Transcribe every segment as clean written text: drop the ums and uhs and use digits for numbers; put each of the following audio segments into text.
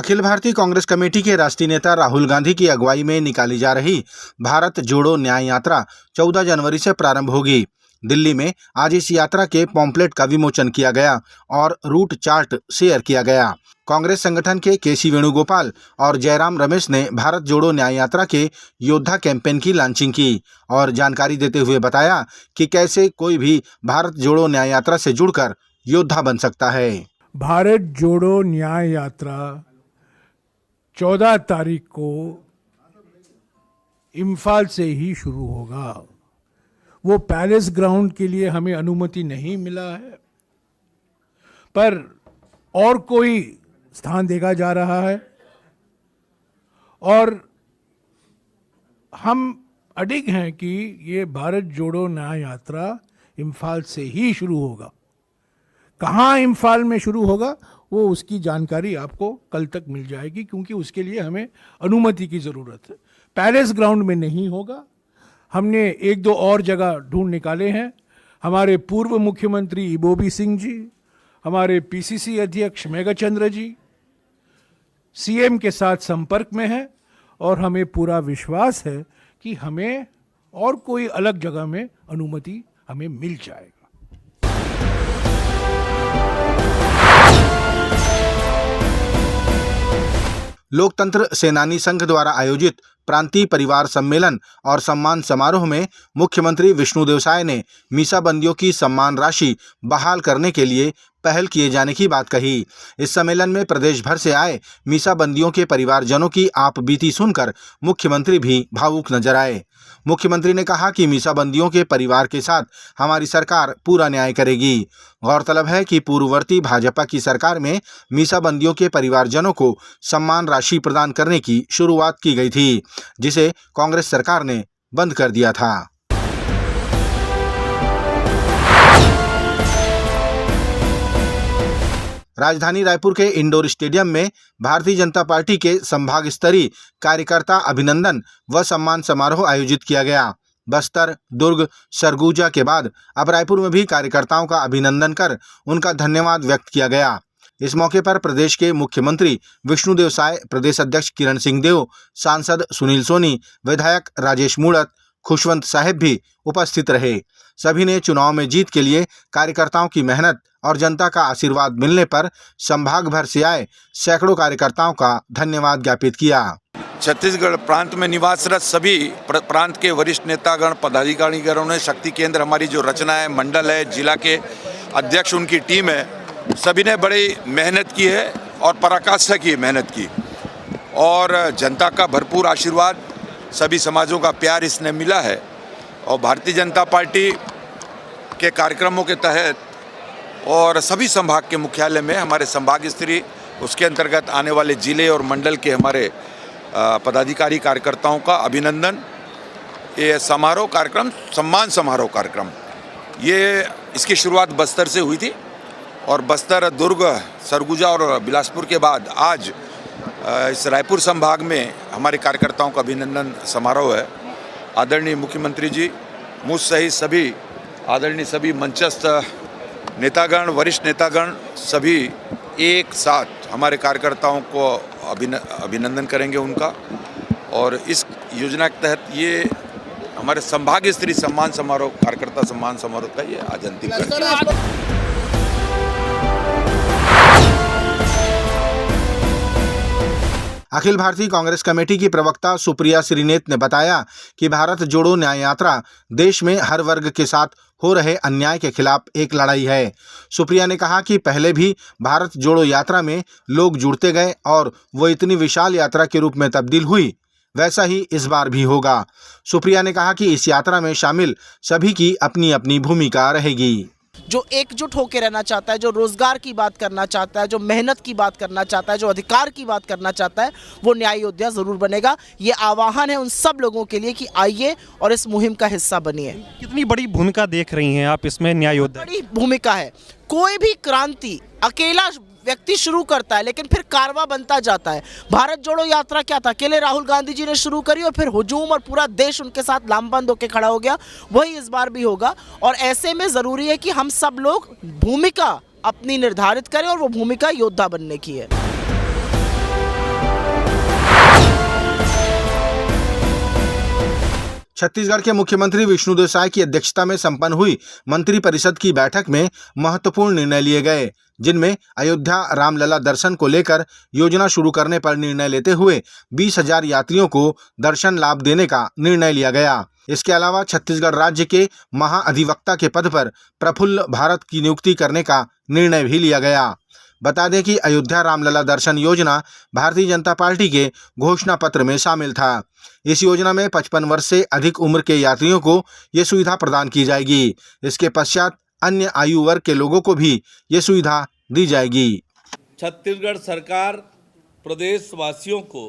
Akhil Bharatiya Congress committee के राष्ट्रीय नेता राहुल गांधी की अगुवाई में निकाली जा रही भारत जोड़ो न्याय यात्रा 14 जनवरी से प्रारंभ होगी। दिल्ली में आज इस यात्रा के पॉम्पलेट का विमोचन किया गया और रूट चार्ट शेयर किया गया। कांग्रेस संगठन के केसी वेणुगोपाल और जयराम रमेश ने भारत जोड़ो न्याय यात्रा के योद्धा कैंपेन की लॉन्चिंग की और जानकारी देते हुए बताया कि कैसे कोई भी भारत जोड़ो न्याय यात्रा से जुड़कर योद्धा बन सकता है। भारत जोड़ो न्याय यात्रा 14 तारीख को इम्फाल से ही शुरू होगा। वो पैलेस ग्राउंड के लिए हमें अनुमति नहीं मिला है, पर और कोई स्थान देखा जा रहा है और हम अडिग हैं कि ये भारत जोड़ो न्याय यात्रा इम्फाल से ही शुरू होगा। कहाँ इम्फाल में शुरू होगा वो उसकी जानकारी आपको कल तक मिल जाएगी, क्योंकि उसके लिए हमें अनुमति की ज़रूरत है। पैलेस ग्राउंड में नहीं होगा। हमने एक दो और जगह ढूंढ निकाले हैं। हमारे पूर्व मुख्यमंत्री इबोबी सिंह जी, हमारे पीसीसी अध्यक्ष मेघाचंद्र जी सीएम के साथ संपर्क में हैं और हमें पूरा विश्वास है कि हमें और कोई अलग जगह में अनुमति हमें मिल जाएगा। लोकतंत्र सेनानी संघ द्वारा आयोजित प्रांतीय परिवार सम्मेलन और सम्मान समारोह में मुख्यमंत्री विष्णुदेव साय ने मीसाबंदियों की सम्मान राशि बहाल करने के लिए पहल किए जाने की बात कही। इस सम्मेलन में प्रदेश भर से आए मीसाबंदियों के परिवारजनों की आप बीती सुनकर मुख्यमंत्री भी भावुक नजर आए। मुख्यमंत्री ने कहा कि मीसाबंदियों के परिवार के साथ हमारी सरकार पूरा न्याय करेगी। गौरतलब है कि पूर्ववर्ती भाजपा की सरकार में मीसाबंदियों के परिवारजनों को सम्मान राशि प्रदान करने की शुरुआत की गई थी, जिसे कांग्रेस सरकार ने बंद कर दिया था। राजधानी रायपुर के इंडोर स्टेडियम में भारतीय जनता पार्टी के संभाग स्तरीय कार्यकर्ता अभिनंदन व सम्मान समारोह आयोजित किया गया। बस्तर, दुर्ग, सरगुजा के बाद अब रायपुर में भी कार्यकर्ताओं का अभिनंदन कर उनका धन्यवाद व्यक्त किया गया। इस मौके पर प्रदेश के मुख्यमंत्री विष्णुदेव साय, प्रदेश अध्यक्ष किरण सिंह देव, सांसद सुनील सोनी, विधायक राजेश मूणत, खुशवंत साहिब भी उपस्थित रहे। सभी ने चुनाव में जीत के लिए कार्यकर्ताओं की मेहनत और जनता का आशीर्वाद मिलने पर संभाग भर से आए सैकड़ों कार्यकर्ताओं का धन्यवाद ज्ञापित किया। छत्तीसगढ़ प्रांत में निवासरत सभी प्रांत के वरिष्ठ नेतागण, पदाधिकारीगणों ने शक्ति केंद्र, हमारी जो रचना है, मंडल है, जिला के अध्यक्ष, उनकी टीम है, सभी ने बड़ी मेहनत की है और पराकाष्ठा की मेहनत की और जनता का भरपूर आशीर्वाद, सभी समाजों का प्यार इसने मिला है। और भारतीय जनता पार्टी के कार्यक्रमों के तहत और सभी संभाग के मुख्यालय में हमारे संभाग स्तरीय, उसके अंतर्गत आने वाले जिले और मंडल के हमारे पदाधिकारी कार्यकर्ताओं का अभिनंदन, ये समारोह कार्यक्रम, सम्मान समारोह कार्यक्रम, ये इसकी शुरुआत बस्तर से हुई थी और बस्तर, दुर्ग, सरगुजा और बिलासपुर के बाद आज इस रायपुर संभाग में हमारे कार्यकर्ताओं का अभिनंदन समारोह है। आदरणीय मुख्यमंत्री जी, मुझ सहित सभी आदरणीय सभी मंचस्थ नेतागण, वरिष्ठ नेतागण सभी एक साथ हमारे कार्यकर्ताओं को अभिनंदन करेंगे उनका। और इस योजना के तहत ये हमारे संभाग स्तरीय सम्मान समारोह, कार्यकर्ता सम्मान समारोह का ये आज अंतिम कार्यक्रम। अखिल भारतीय कांग्रेस कमेटी की प्रवक्ता सुप्रिया श्रीनेत ने बताया कि भारत जोड़ो न्याय यात्रा देश में हर वर्ग के साथ हो रहे अन्याय के खिलाफ एक लड़ाई है। सुप्रिया ने कहा कि पहले भी भारत जोड़ो यात्रा में लोग जुड़ते गए और वो इतनी विशाल यात्रा के रूप में तब्दील हुई, वैसा ही इस बार भी होगा। सुप्रिया ने कहा कि इस यात्रा में शामिल सभी की अपनी अपनी भूमिका रहेगी। जो एकजुट होकर रहना चाहता है, जो रोजगार की बात करना चाहता है, जो मेहनत की बात करना चाहता है, जो अधिकार की बात करना चाहता है, वो न्याय योद्धा जरूर बनेगा। ये आह्वान है उन सब लोगों के लिए कि आइए और इस मुहिम का हिस्सा बनिए। कितनी बड़ी भूमिका देख रही हैं आप इसमें न्याय योद्धा? बड़ी भूमिका है। कोई भी क्रांति अकेला व्यक्ति शुरू करता है लेकिन फिर कारवां बनता जाता है। भारत जोड़ो यात्रा क्या था, अकेले राहुल गांधी जी ने शुरू करी और फिर हुजूम और पूरा देश उनके साथ लामबंद होकर खड़ा हो गया। वही इस बार भी होगा और ऐसे में ज़रूरी है कि हम सब लोग भूमिका अपनी निर्धारित करें और वो भूमिका योद्धा बनने की है। छत्तीसगढ़ के मुख्यमंत्री विष्णुदेव साय की अध्यक्षता में संपन्न हुई मंत्रिपरिषद की बैठक में महत्वपूर्ण निर्णय लिए गए, जिनमें अयोध्या रामलला दर्शन को लेकर योजना शुरू करने पर निर्णय लेते हुए 20,000 यात्रियों को दर्शन लाभ देने का निर्णय लिया गया। इसके अलावा छत्तीसगढ़ राज्य के महाअधिवक्ता के पद पर प्रफुल्ल भारत की नियुक्ति करने का निर्णय भी लिया गया। बता दें कि अयोध्या रामलला दर्शन योजना भारतीय जनता पार्टी के घोषणा पत्र में शामिल था। इस योजना में 55 वर्ष से अधिक उम्र के यात्रियों को ये सुविधा प्रदान की जाएगी। इसके पश्चात अन्य आयु वर्ग के लोगों को भी ये सुविधा दी जाएगी। छत्तीसगढ़ सरकार प्रदेशवासियों को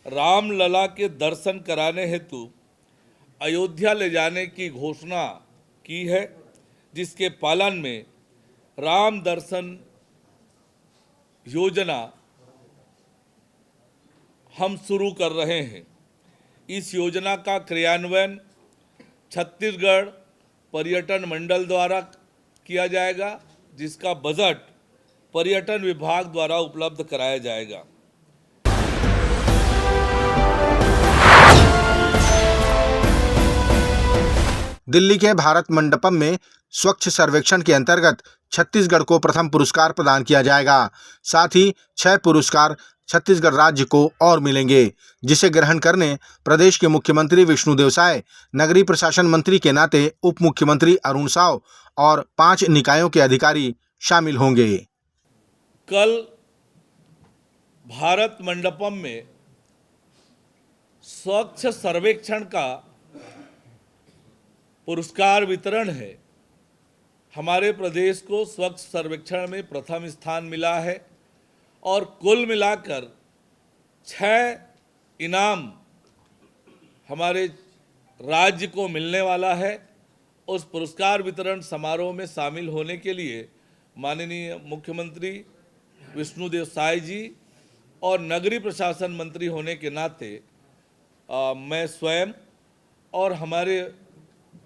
रामलला के दर्शन कराने हेतु अयोध्या ले जाने की घोषणा की है, जिसके पालन में राम दर्शन योजना हम शुरू कर रहे हैं। इस योजना का क्रियान्वयन छत्तीसगढ़ पर्यटन मंडल द्वारा किया जाएगा, जिसका बजट पर्यटन विभाग द्वारा उपलब्ध कराया जाएगा। दिल्ली के भारत मंडपम में स्वच्छ सर्वेक्षण के अंतर्गत छत्तीसगढ़ को प्रथम पुरस्कार प्रदान किया जाएगा। साथ ही 6 पुरस्कार छत्तीसगढ़ राज्य को और मिलेंगे, जिसे ग्रहण करने प्रदेश के मुख्यमंत्री विष्णुदेव साय, नगरीय प्रशासन मंत्री के नाते उप मुख्यमंत्री अरुण साव और 5 निकायों के अधिकारी शामिल होंगे। कल भारत मंडपम में स्वच्छ सर्वेक्षण का पुरस्कार वितरण है। हमारे प्रदेश को स्वच्छ सर्वेक्षण में प्रथम स्थान मिला है और कुल मिलाकर 6 इनाम हमारे राज्य को मिलने वाला है। उस पुरस्कार वितरण समारोह में शामिल होने के लिए माननीय मुख्यमंत्री विष्णुदेव साय जी और नगरीय प्रशासन मंत्री होने के नाते मैं स्वयं और हमारे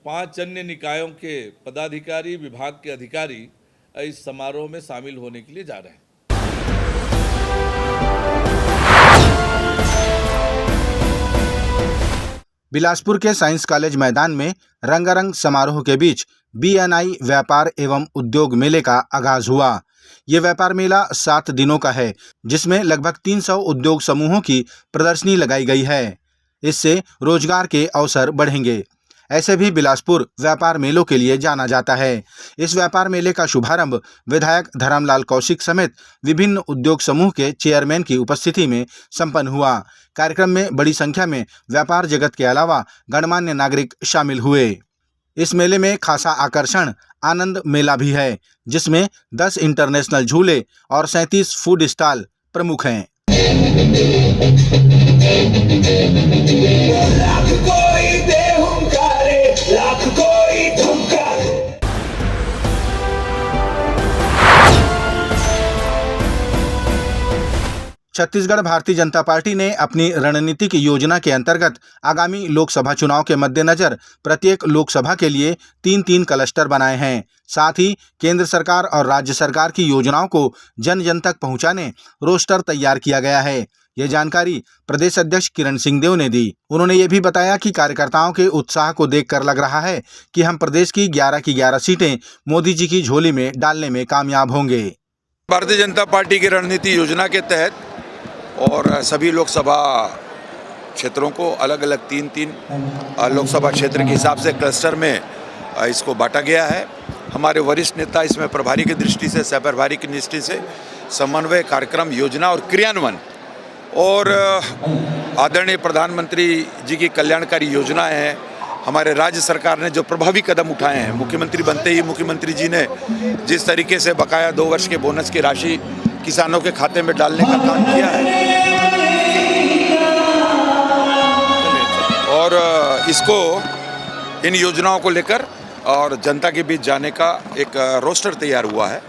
5 अन्य निकायों के पदाधिकारी, विभाग के अधिकारी इस समारोह में शामिल होने के लिए जा रहे हैं। बिलासपुर के साइंस कॉलेज मैदान में रंगारंग समारोह के बीच BNI व्यापार एवं उद्योग मेले का आगाज हुआ। ये व्यापार मेला 7 दिनों का है, जिसमें लगभग 300 उद्योग समूहों की प्रदर्शनी लगाई गई है। इससे रोजगार के अवसर बढ़ेंगे। ऐसे भी बिलासपुर व्यापार मेलों के लिए जाना जाता है। इस व्यापार मेले का शुभारंभ विधायक धर्मलाल कौशिक समेत विभिन्न उद्योग समूह के चेयरमैन की उपस्थिति में संपन्न हुआ। कार्यक्रम में बड़ी संख्या में व्यापार जगत के अलावा गणमान्य नागरिक शामिल हुए। इस मेले में खासा आकर्षण आनंद मेला भी है, जिसमें 10 इंटरनेशनल झूले और 37 फूड स्टॉल प्रमुख हैं। छत्तीसगढ़ भारतीय जनता पार्टी ने अपनी रणनीतिक योजना के अंतर्गत आगामी लोकसभा चुनाव के मद्देनजर प्रत्येक लोकसभा के लिए 3-3 क्लस्टर बनाए हैं। साथ ही केंद्र सरकार और राज्य सरकार की योजनाओं को जन जन तक पहुंचाने रोस्टर तैयार किया गया है। ये जानकारी प्रदेश अध्यक्ष किरण सिंहदेव ने दी। उन्होंने ये भी बताया कि कार्यकर्ताओं के उत्साह को देखकर लग रहा है कि हम प्रदेश की 11 की 11 सीटें मोदी जी की झोली में डालने में कामयाब होंगे। भारतीय जनता पार्टी की रणनीति योजना के तहत और सभी लोकसभा क्षेत्रों को अलग अलग 3-3 लोकसभा क्षेत्र के हिसाब से क्लस्टर में इसको बांटा गया है। हमारे वरिष्ठ नेता इसमें प्रभारी की दृष्टि से, सह प्रभारी की दृष्टि से समन्वय, कार्यक्रम, योजना और क्रियान्वयन और आदरणीय प्रधानमंत्री जी की कल्याणकारी योजनाएं हैं। हमारे राज्य सरकार ने जो प्रभावी कदम उठाए हैं, मुख्यमंत्री बनते ही मुख्यमंत्री जी ने जिस तरीके से बकाया 2 वर्ष के बोनस की राशि किसानों के खाते में डालने का काम किया है और इसको इन योजनाओं को लेकर और जनता के बीच जाने का एक रोस्टर तैयार हुआ है।